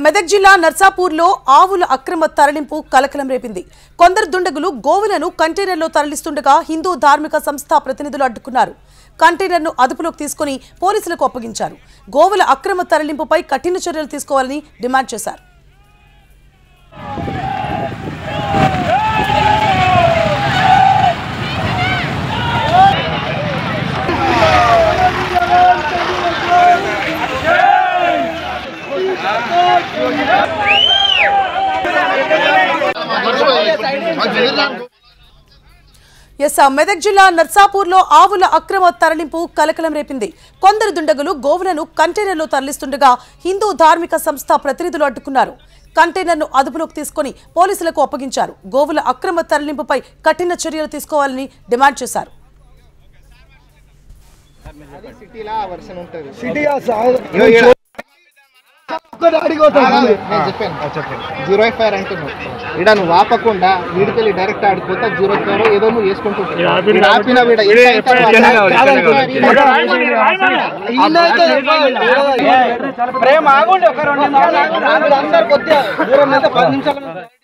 మెదక్ జిల్లా నర్సాపూర్లో ఆవుల అక్రమ తరలింపు కలకలం రేపింది. కొందరు దుండగులు గోవులను కంటైనర్లో తరలిస్తుండగా హిందూ ధార్మిక సంస్థ ప్రతినిధులు అడ్డుకున్నారు. కంటైనర్ను అదుపులోకి తీసుకుని పోలీసులకు అప్పగించారు. గోవుల అక్రమ తరలింపుపై కఠిన చర్యలు తీసుకోవాలని డిమాండ్ చేశారు. మెదక్ జిల్లా నర్సాపూర్లో ఆవుల అక్రమ తరలింపు కలకలం రేపింది. కొందరు దుండగులు గోవులను కంటైనర్లో తరలిస్తుండగా హిందూ ధార్మిక సంస్థ ప్రతినిధులు అడ్డుకున్నారు. కంటైనర్ను అదుపులోకి తీసుకుని పోలీసులకు అప్పగించారు. గోవుల అక్రమ తరలింపుపై కఠిన చర్యలు తీసుకోవాలని డిమాండ్ చేశారు. జీరో ఎఫ్ఐఆర్ అంటున్నావు ఇక్కడ నువ్వు ఆపకుండా వీడికెళ్ళి డైరెక్ట్ ఆడిపోతా జీరో ఎఫ్ఐఆర్ ఏదో నువ్వు వేసుకుంటున్నావు. ప్రేమ ఆగండి ఒక 2 నిమిషాలు.